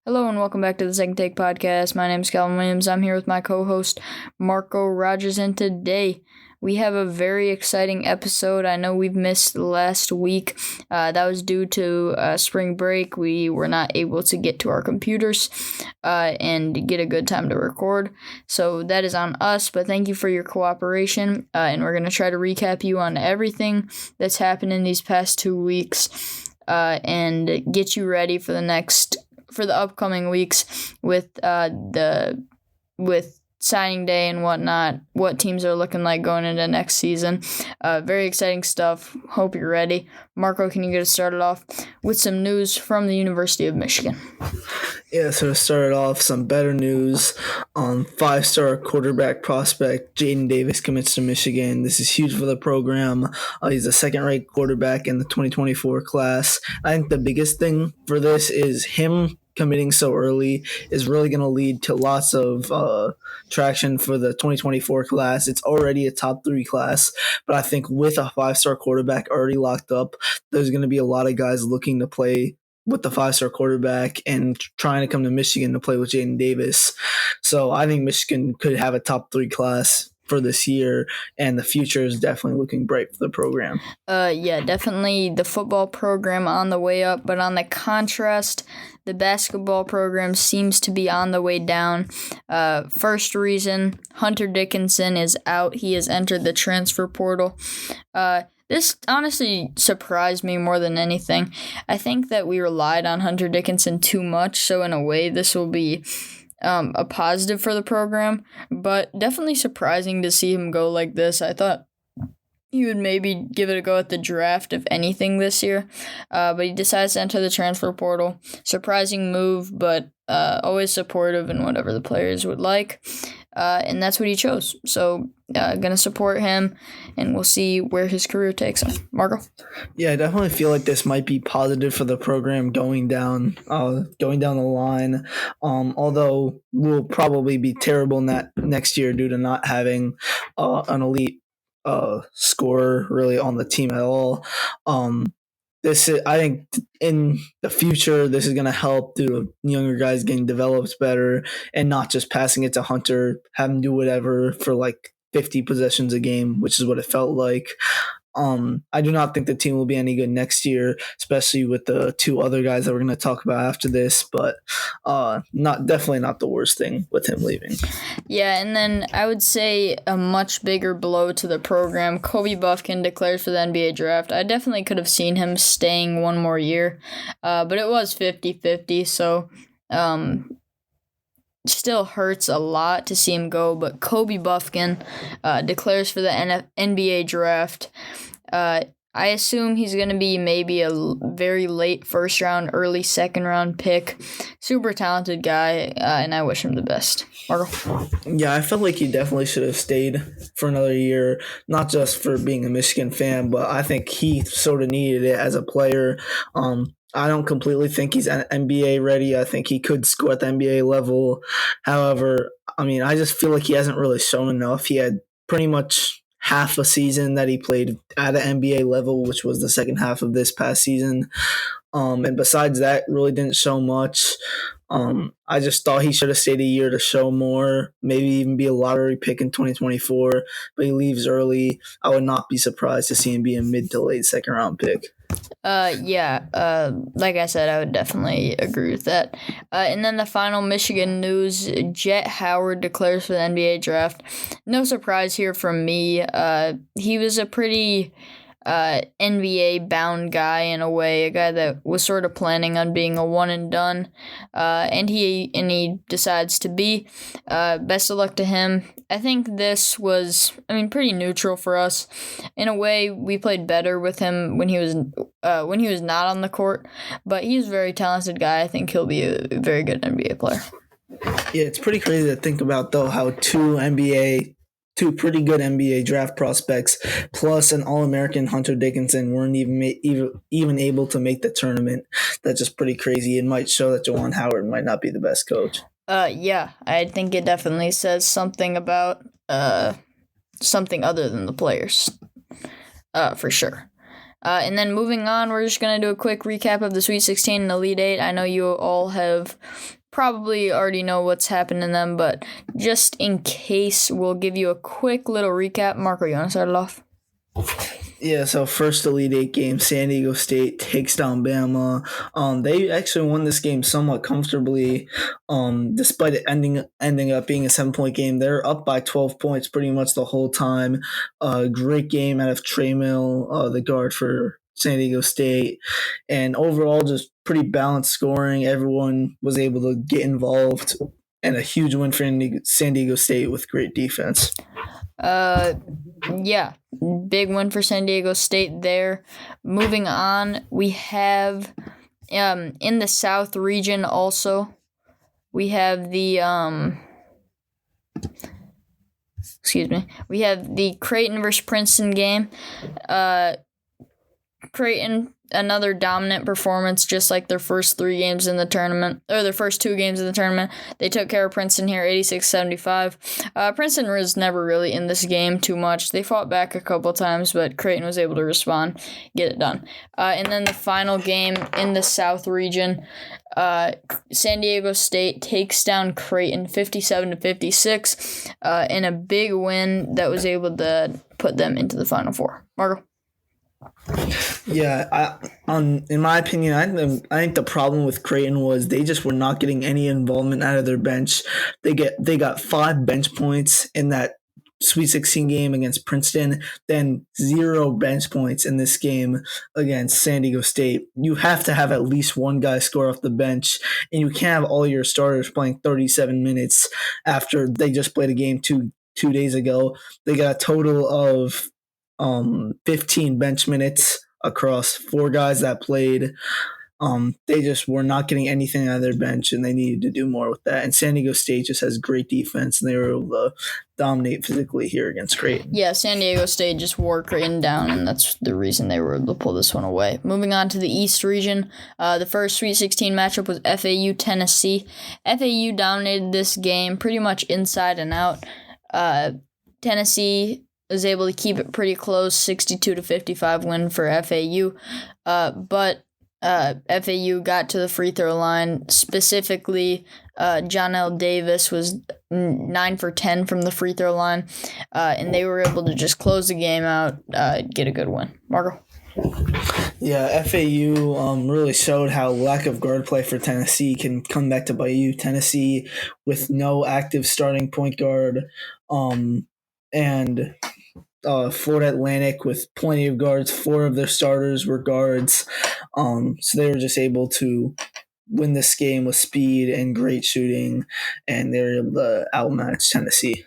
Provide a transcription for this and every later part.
Hello and welcome back to the Second Take Podcast. My name is Calvin Williams. I'm here with my co-host Marco Rogers, and today we have a very exciting episode. I know we've missed last week. That was due to spring break. We were not able to get to our computers and get a good time to record. So that is on us, but thank you for your cooperation. And we're going to try to recap you on everything that's happened in these past 2 weeks and get you ready for the upcoming weeks with signing day and whatnot, what teams are looking like going into next season. Very exciting stuff. Hope you're ready. Marco, can you get us started off with some news from the University of Michigan? Yeah, so to start off, some better news on five-star quarterback prospect Jaden Davis commits to Michigan. This is huge for the program. He's a second-ranked quarterback in the 2024 class. I think the biggest thing for this is him committing so early is really going to lead to lots of traction for the 2024 class. It's already a top 3 class, but I think with a five-star quarterback already locked up, there's going to be a lot of guys looking to play with the five-star quarterback and trying to come to Michigan to play with Jaden Davis. So I think Michigan could have a top 3 class for this year, and the future is definitely looking bright for the program. Yeah, definitely the football program on the way up, but on the contrast, the basketball program seems to be on the way down. First reason, Hunter Dickinson is out. He has entered the transfer portal. This honestly surprised me more than anything. I think that we relied on Hunter Dickinson too much, so in a way this will be a positive for the program, but definitely surprising to see him go like this. I thought he would maybe give it a go at the draft, if anything, this year, but he decides to enter the transfer portal. Surprising move, but always supportive in whatever the players would like, and that's what he chose. So gonna support him, and we'll see where his career takes him. Marco? Yeah, I definitely feel like this might be positive for the program going down the line. Although we'll probably be terrible next year due to not having an elite scorer really on the team at all. I think in the future, this is going to help due to younger guys getting developed better and not just passing it to Hunter, have him do whatever for like 50 possessions a game, which is what it felt like. I do not think the team will be any good next year, especially with the 2 other guys that we're going to talk about after this, but definitely not the worst thing with him leaving. Yeah, and then I would say a much bigger blow to the program. Kobe Buffkin declares for the NBA draft. I definitely could have seen him staying one more year, but it was 50-50, so still hurts a lot to see him go. But Kobe Buffkin declares for the NBA draft. I assume he's going to be maybe a very late first round, early second round pick. Super talented guy, and I wish him the best. Marco? Yeah, I felt like he definitely should have stayed for another year, not just for being a Michigan fan, but I think he sort of needed it as a player. I don't completely think he's NBA ready. I think he could score at the NBA level. However, I just feel like he hasn't really shown enough. He had pretty much half a season that he played at an NBA level, which was the second half of this past season. And besides that, really didn't show much. I just thought he should have stayed a year to show more, maybe even be a lottery pick in 2024, but he leaves early. I would not be surprised to see him be a mid to late second round pick. Like I said, I would definitely agree with that. And then the final Michigan news, Jet Howard declares for the NBA draft. No surprise here from me. He was a pretty NBA-bound guy in a way, a guy that was sort of planning on being a one and done, and he decides to be. Best of luck to him. I think this was, pretty neutral for us. In a way, we played better with him when he was not on the court, but he's a very talented guy. I think he'll be a very good NBA player. Yeah, it's pretty crazy to think about, though, how two pretty good NBA draft prospects, plus an All-American Hunter Dickinson, weren't even able to make the tournament. That's just pretty crazy. It might show that Juwan Howard might not be the best coach. Yeah, I think it definitely says something about something other than the players, for sure. And then moving on, we're just going to do a quick recap of the Sweet 16 and Elite 8. I know you all have probably already know what's happened in them, but just in case, we'll give you a quick little recap. Marco, you want to start it off? Yeah, so first Elite Eight game, San Diego State takes down Bama. They actually won this game somewhat comfortably, despite it ending up being a 7-point game. They're up by 12 points pretty much the whole time. Great game out of Trey Mill, the guard for San Diego State, and overall just pretty balanced scoring. Everyone was able to get involved, and a huge win for San Diego State with great defense. Yeah, big win for San Diego State there. Moving on, we have in the South region also, we have the we have the Creighton versus Princeton game. Creighton, another dominant performance, just like their first 3 games in the tournament, or their first 2 games in the tournament. They took care of Princeton here, 86-75. Princeton was never really in this game too much. They fought back a couple times, but Creighton was able to respond, get it done. And then the final game in the South region, San Diego State takes down Creighton 57-56 in a big win that was able to put them into the Final Four. Marco? Yeah, in my opinion, I think the problem with Creighton was they just were not getting any involvement out of their bench. They got 5 bench points in that Sweet 16 game against Princeton, then 0 bench points in this game against San Diego State. You have to have at least one guy score off the bench, and you can't have all your starters playing 37 minutes after they just played a game two days ago. They got a total of 15 bench minutes across 4 guys that played. They just were not getting anything out of their bench, and they needed to do more with that. And San Diego State just has great defense, and they were able to dominate physically here against Creighton. Yeah, San Diego State just wore Creighton down, and that's the reason they were able to pull this one away. Moving on to the East region, the first Sweet 16 matchup was FAU-Tennessee. FAU dominated this game pretty much inside and out. Tennessee was able to keep it pretty close, 62-55 win for FAU. But FAU got to the free throw line. Specifically, John L. Davis was 9 for 10 from the free throw line, and they were able to just close the game out, get a good win. Marco? Yeah, FAU really showed how lack of guard play for Tennessee can come back to bite you. Tennessee with no active starting point guard, and Florida Atlantic with plenty of guards. 4 of their starters were guards. So they were just able to win this game with speed and great shooting, and they were able to outmatch Tennessee.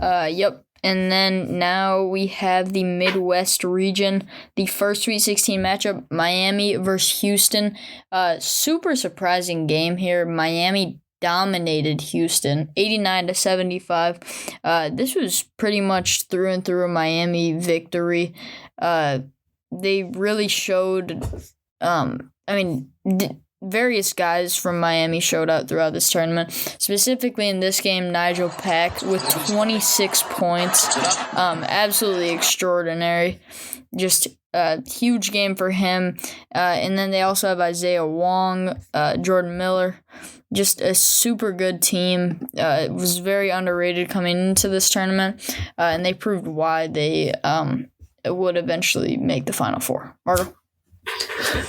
Yep. And then now we have the Midwest region, the first Sweet 16 matchup, Miami versus Houston. Super surprising game here. Miami dominated Houston 89-75. This was pretty much through and through a Miami victory. They really showed, various guys from Miami showed out throughout this tournament. Specifically in this game, Nigel Pack with 26 points. Absolutely extraordinary. Just a huge game for him. And then they also have Isaiah Wong, Jordan Miller. Just a super good team. It was very underrated coming into this tournament, and they proved why they would eventually make the Final Four. Marco?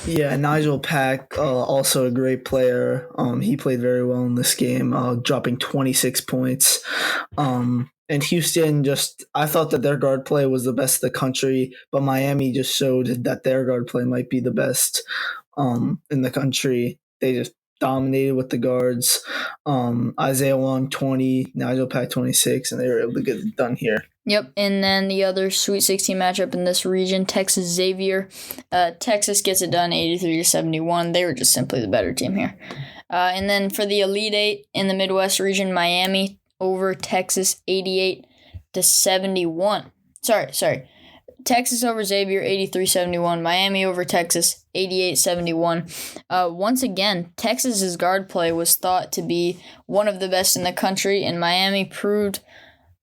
Yeah, Nigel Pack, also a great player. He played very well in this game, dropping 26 points. And Houston I thought that their guard play was the best in the country, but Miami just showed that their guard play might be the best in the country. They just dominated with the guards. Isaiah Wong 20, Nigel Pack 26, and they were able to get it done here. Yep, and then the other Sweet 16 matchup in this region, Texas Xavier. Texas gets it done 83-71. They were just simply the better team here. And then for the Elite Eight in the Midwest region, Miami over Texas 88-71. Sorry. Texas over Xavier 83-71. Miami over Texas 88-71. Once again, Texas's guard play was thought to be one of the best in the country, and Miami proved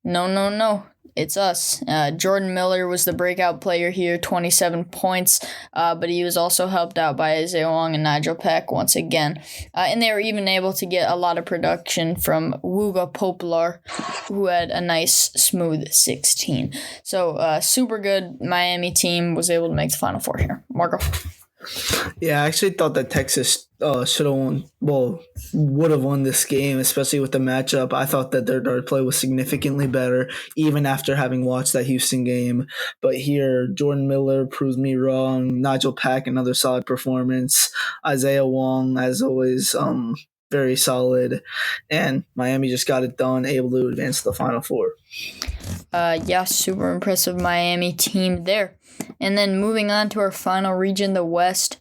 no. it's us. Jordan Miller was the breakout player here, 27 points, but he was also helped out by Isaiah Wong and Nigel Pack once again. And they were even able to get a lot of production from Wuga Poplar, who had a nice, smooth 16. So, super good Miami team was able to make the Final Four here. Marco? Yeah, I actually thought that Texas should have won. Well, would have won this game, especially with the matchup. I thought that their guard play was significantly better, even after having watched that Houston game. But here, Jordan Miller proves me wrong. Nigel Pack, another solid performance. Isaiah Wong, as always, very solid. And Miami just got it done, able to advance to the Final Four. Yeah, super impressive Miami team there. And then moving on to our final region, the West.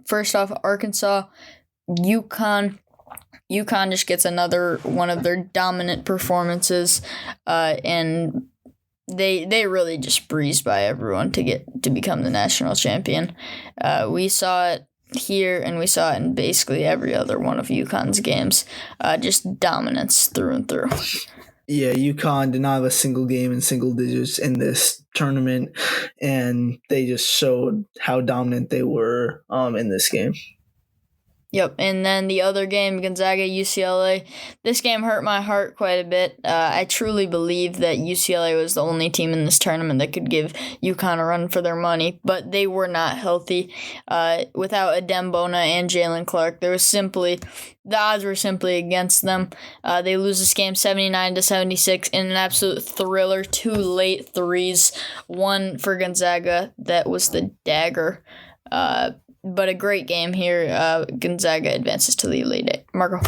First off, Arkansas, UConn. UConn just gets another one of their dominant performances, and they really just breezed by everyone to become the national champion. We saw it here, and we saw it in basically every other one of UConn's games. Just dominance through and through. Yeah, UConn did not have a single game in single digits in this tournament, and they just showed how dominant they were in this game. Yep, and then the other game, Gonzaga-UCLA. This game hurt my heart quite a bit. I truly believe that UCLA was the only team in this tournament that could give UConn a run for their money, but they were not healthy. Without Adem Bona and Jalen Clark, the odds were simply against them. They lose this game 79-76 in an absolute thriller. 2 late threes, one for Gonzaga that was the dagger. But a great game here. Gonzaga advances to the Elite Eight. Marco?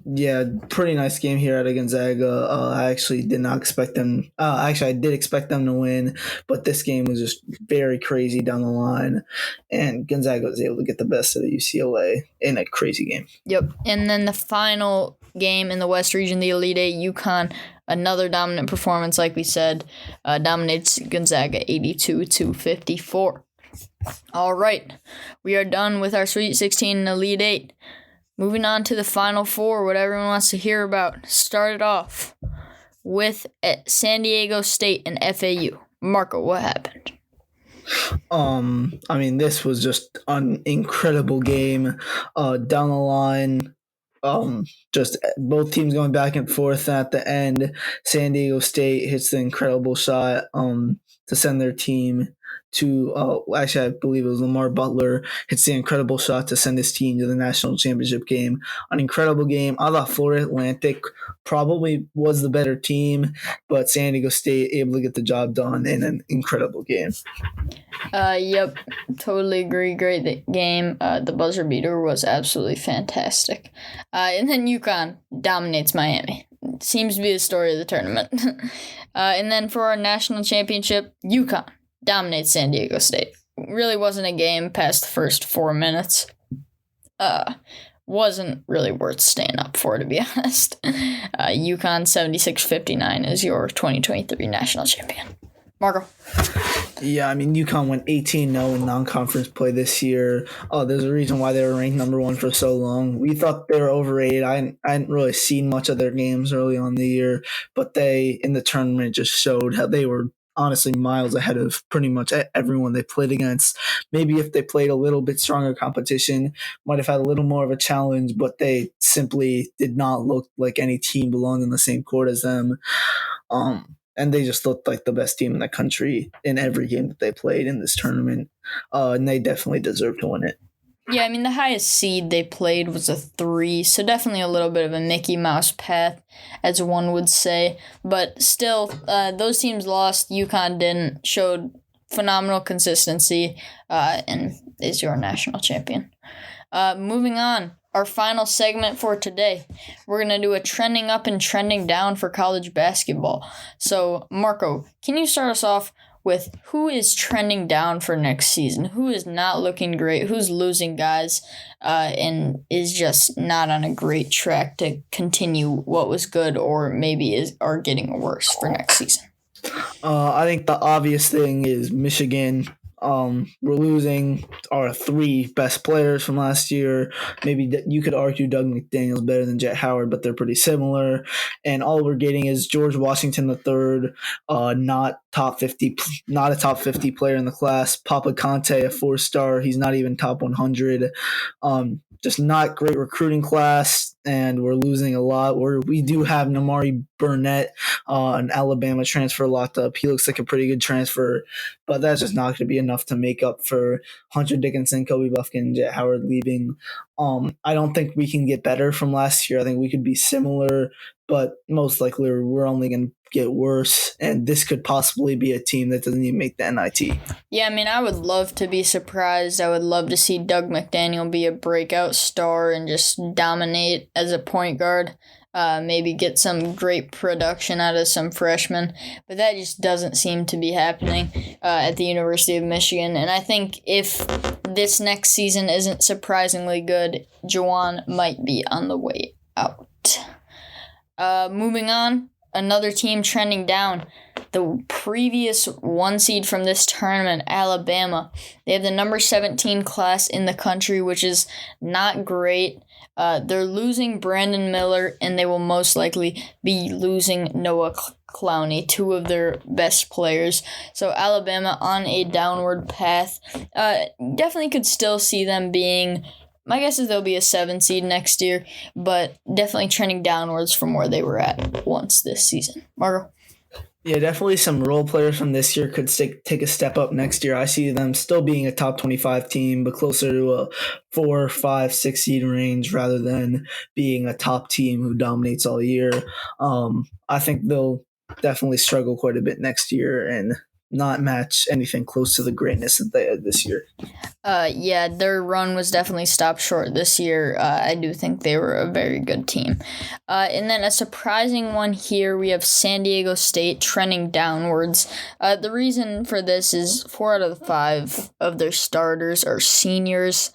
Yeah, pretty nice game here at Gonzaga. I actually did not expect them. Actually, I did expect them to win, but this game was just very crazy down the line, and Gonzaga was able to get the best of the UCLA in a crazy game. Yep, and then the final game in the West region, the Elite Eight, UConn, another dominant performance, like we said, dominates Gonzaga 82-54. All right, we are done with our Sweet 16 and Elite 8. Moving on to the Final Four, what everyone wants to hear about. Started off with San Diego State and FAU. Marco, what happened? This was just an incredible game. Down the line, just both teams going back and forth. And at the end, San Diego State hits the incredible shot to send their team to actually I believe it was Lamar Butler hits the incredible shot to send his team to the national championship game. An incredible game. I thought Florida Atlantic probably was the better team, but San Diego State able to get the job done in an incredible game. Yep, totally agree. Great game. The buzzer beater was absolutely fantastic. And then UConn dominates Miami. Seems to be the story of the tournament. And then for our national championship, UConn dominates San Diego State. Really wasn't a game past the first 4 minutes. Wasn't really worth staying up for, to be honest. UConn 76-59 is your 2023 national champion. Marco? Yeah, UConn went 18-0 in non-conference play this year. There's a reason why they were ranked number 1 for so long. We thought they were overrated. I hadn't really seen much of their games early on in the year, but they, in the tournament, just showed how they were honestly miles ahead of pretty much everyone they played against. Maybe if they played a little bit stronger competition, might have had a little more of a challenge, but they simply did not look like any team belonged in the same court as them. And they just looked like the best team in the country in every game that they played in this tournament. And they definitely deserve to win it. Yeah, the highest seed they played was a 3, so definitely a little bit of a Mickey Mouse path, as one would say. But still, those teams lost. UConn didn't. Showed phenomenal consistency and is your national champion. Moving on, our final segment for today. We're going to do a trending up and trending down for college basketball. So, Marco, can you start us off with who is trending down for next season? Who is not looking great? Who's losing guys and is just not on a great track to continue what was good or maybe are getting worse for next season? I think the obvious thing is Michigan. We're losing our 3 best players from last year. Maybe you could argue Doug McDaniel's better than Jet Howard, but they're pretty similar. And all we're getting is George Washington III, not a top 50 player in the class. Papa Conte, a 4-star. He's not even top 100. Just not great recruiting class, and we're losing a lot. We do have Namari Burnett, an Alabama transfer, locked up. He looks like a pretty good transfer, but that's just not going to be enough to make up for Hunter Dickinson, Kobe Buffkin, and Jet Howard leaving. I don't think we can get better from last year. I think we could be similar, but most likely we're only going to get worse, and this could possibly be a team that doesn't even make the NIT. Yeah, I mean, I would love to be surprised. I would love to see Doug McDaniel be a breakout star and just dominate as a point guard. Maybe get some great production out of some freshmen, but that just doesn't seem to be happening at the University of Michigan. And I think if this next season isn't surprisingly good, Juwan might be on the way out. Moving on, another team trending down. The previous 1 seed from this tournament, Alabama. They have the number 17 class in the country, which is not great. They're losing Brandon Miller, and they will most likely be losing Noah Clowney, 2 of their best players. So Alabama on a downward path. Definitely could still see them being, my guess is they'll be a 7 seed next year, but definitely trending downwards from where they were at once this season. Margo? Yeah, definitely some role players from this year could take a step up next year. I see them still being a top 25 team, but closer to a 4, 5, 6 seed range rather than being a top team who dominates all year. I think they'll definitely struggle quite a bit next year and not match anything close to the greatness that they had this year. Yeah, their run was definitely stopped short this year. I do think they were a very good team. And then a surprising one here, we have San Diego State trending downwards. The reason for this is 4 out of the 5 of their starters are seniors,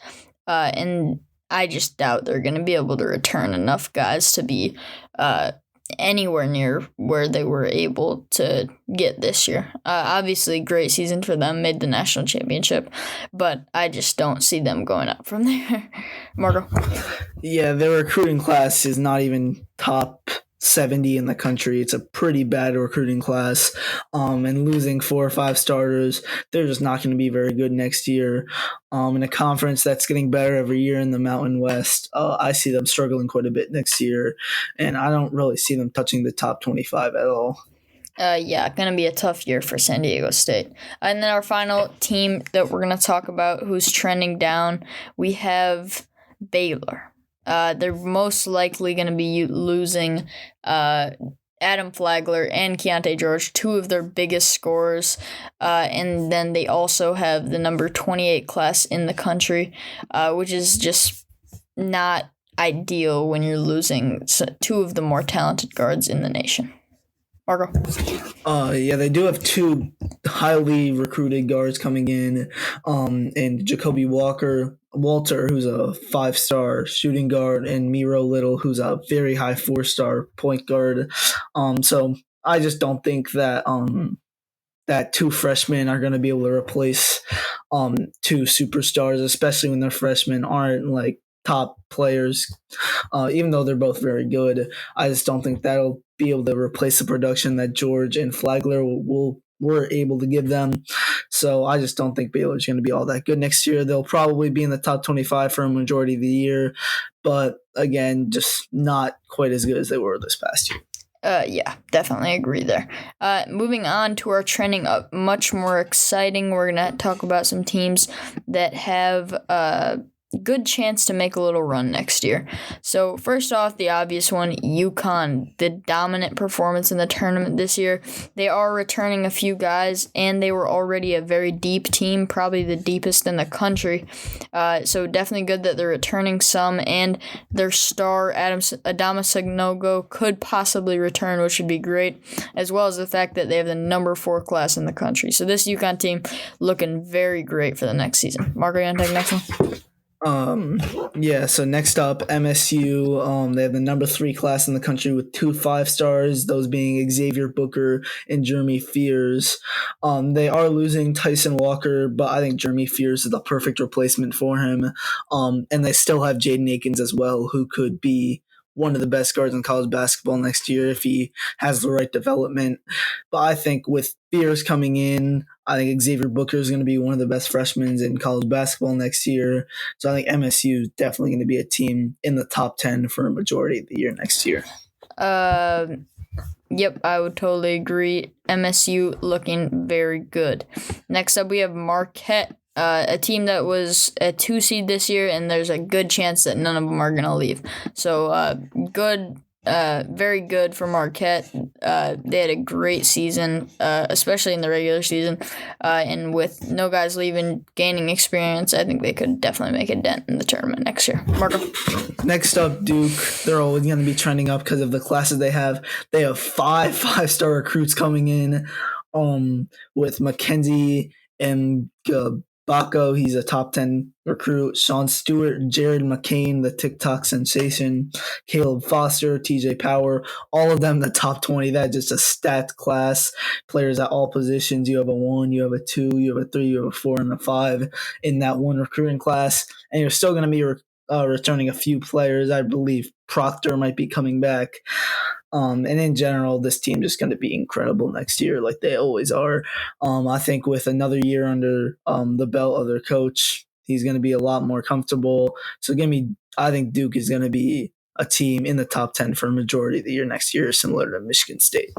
and I just doubt they're going to be able to return enough guys to be anywhere near where they were able to get this year. Obviously, great season for them, made the national championship, but I just don't see them going up from there. Margo? Yeah, their recruiting class is not even top 70 in the country. It's a pretty bad recruiting class, and losing 4 or 5 starters, they're just not going to be very good next year. In a conference that's getting better every year in the Mountain West, I see them struggling quite a bit next year, and I don't really see them touching the top 25 at all. Yeah, going to be a tough year for San Diego State. And then our final team that we're going to talk about who's trending down, we have Baylor. They're most likely going to be losing Adam Flagler and Keontae George, 2 of their biggest scorers. And then they also have the number 28 class in the country, which is just not ideal when you're losing 2 of the more talented guards in the nation. Margo? Yeah, they do have 2 highly recruited guards coming in, and Jacoby Walter, who's a 5-star shooting guard, and Miro Little, who's a very high 4-star point guard. So I just don't think that that 2 freshmen are going to be able to replace 2 superstars, especially when their freshmen aren't like top players, even though they're both very good. I just don't think that'll be able to replace the production that George and Flagler were able to give them. So I just don't think Baylor's going to be all that good next year. They'll probably be in the top 25 for a majority of the year, but again, just not quite as good as they were this past year. Yeah, definitely agree there. Moving on to our trending up, much more exciting. We're going to talk about some teams that have good chance to make a little run next year. So first off, the obvious one, UConn, the dominant performance in the tournament this year. They are returning a few guys, and they were already a very deep team, probably the deepest in the country. So definitely good that they're returning some, and their star, Adama Sagnogo, could possibly return, which would be great, as well as the fact that they have the number 4 class in the country. So this UConn team looking very great for the next season. Marco, you want to take the next one? Yeah, so next up, MSU. They have the number 3 class in the country with 2 5-stars, those being Xavier Booker and Jeremy Fears. They are losing Tyson Walker, but I think Jeremy Fears is the perfect replacement for him. And they still have Jaden Akins as well, who could be one of the best guards in college basketball next year if he has the right development. But I think with Fears coming in, I think Xavier Booker is going to be one of the best freshmen in college basketball next year. So I think MSU is definitely going to be a team in the top 10 for a majority of the year next year. Yep, I would totally agree. MSU looking very good. Next up, we have Marquette, a team that was a 2 seed this year, and there's a good chance that none of them are going to leave. So good. Very good for Marquette. They had a great season, especially in the regular season. And with no guys leaving, gaining experience, I think they could definitely make a dent in the tournament next year. Marco. Next up, Duke. They're always going to be trending up because of the classes they have. They have 5 5-star recruits coming in with Mackenzie and Baco, he's a top 10 recruit. Sean Stewart, Jared McCain, the TikTok sensation. Caleb Foster, TJ Power, all of them the top 20. That's just a stacked class. Players at all positions. You have a 1, you have a 2, you have a 3, you have a 4, and a 5 in that one recruiting class. And you're still going to be returning a few players. I believe Proctor might be coming back. And in general, this team is going to be incredible next year, like they always are. I think with another year under the belt of their coach, he's going to be a lot more comfortable. So I think Duke is going to be a team in the top 10 for a majority of the year next year, similar to Michigan State.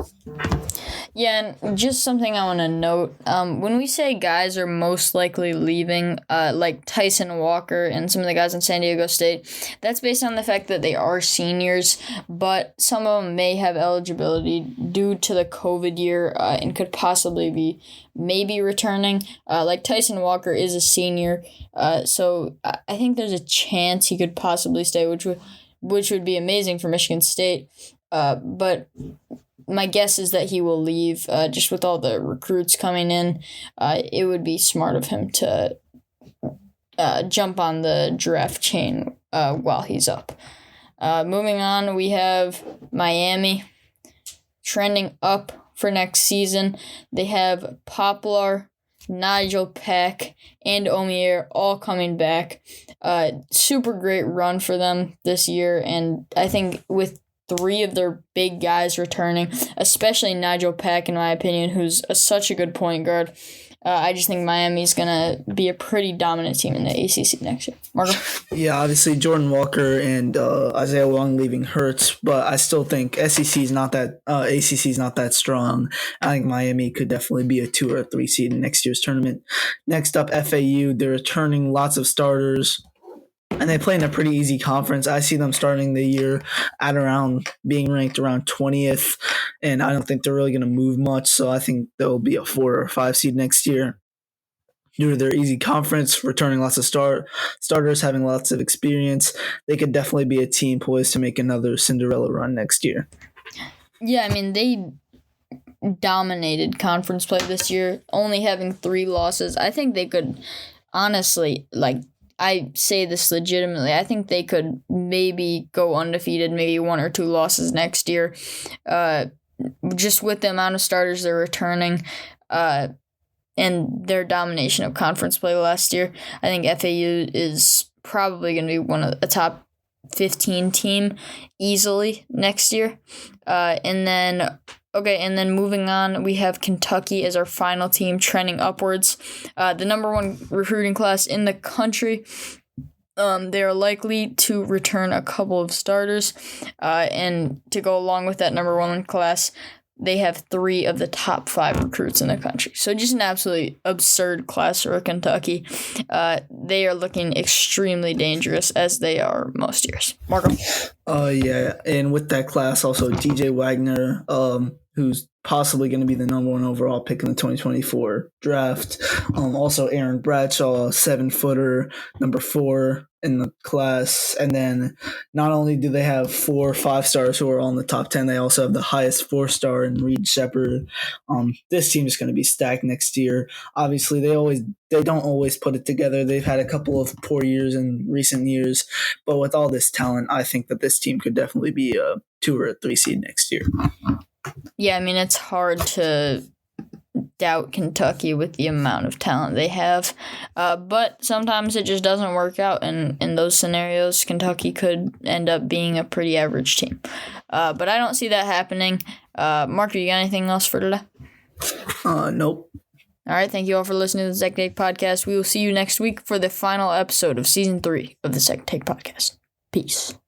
Yeah, and just something I want to note. When we say guys are most likely leaving, like Tyson Walker and some of the guys in San Diego State, that's based on the fact that they are seniors, but some of them may have eligibility due to the COVID year and could possibly be maybe returning. Like Tyson Walker is a senior, so I think there's a chance he could possibly stay, which would be amazing for Michigan State. But my guess is that he will leave just with all the recruits coming in. It would be smart of him to jump on the draft chain while he's up. Moving on, we have Miami trending up for next season. They have Poplar, Nigel Peck, and Omier all coming back. Super great run for them this year, and I think with 3 of their big guys returning, especially Nigel Peck, in my opinion, who's such a good point guard. I just think Miami's going to be a pretty dominant team in the ACC next year. Marco? Yeah, obviously Jordan Walker and Isaiah Wong leaving hurts, but I still think ACC is not that strong. I think Miami could definitely be a 2 or a 3 seed in next year's tournament. Next up, FAU. They're returning lots of starters, and they play in a pretty easy conference. I see them starting the year at being ranked around 20th, and I don't think they're really going to move much, so I think they'll be a 4 or 5 seed next year. Due to their easy conference, returning lots of starters, having lots of experience, they could definitely be a team poised to make another Cinderella run next year. Yeah, I mean, they dominated conference play this year, only having 3 losses. I think they could, honestly, I say this legitimately, I think they could maybe go undefeated, maybe 1 or 2 losses next year. Just with the amount of starters they're returning, and their domination of conference play last year, I think FAU is probably going to be one of the top 15 team easily next year. And then moving on, we have Kentucky as our final team trending upwards. The number 1 recruiting class in the country. They are likely to return a couple of starters. And to go along with that number 1 class, they have 3 of the top 5 recruits in the country. So just an absolutely absurd class for Kentucky. They are looking extremely dangerous, as they are most years. Marco? Yeah, and with that class, also DJ Wagner, who's possibly going to be the number 1 overall pick in the 2024 draft. Also, Aaron Bradshaw, 7-footer, number 4 in the class. And then not only do they have 4 5-stars who are all in the top 10, they also have the highest 4-star in Reed Shepard. This team is going to be stacked next year. Obviously, they don't always put it together. They've had a couple of poor years in recent years, but with all this talent, I think that this team could definitely be a 2 or a 3 seed next year. Yeah, I mean, it's hard to doubt Kentucky with the amount of talent they have, but sometimes it just doesn't work out, and in those scenarios, Kentucky could end up being a pretty average team. But I don't see that happening. Mark, you got anything else for today? Nope. All right, thank you all for listening to the Second Take Podcast. We will see you next week for the final episode of Season 3 of the Second Take Podcast. Peace.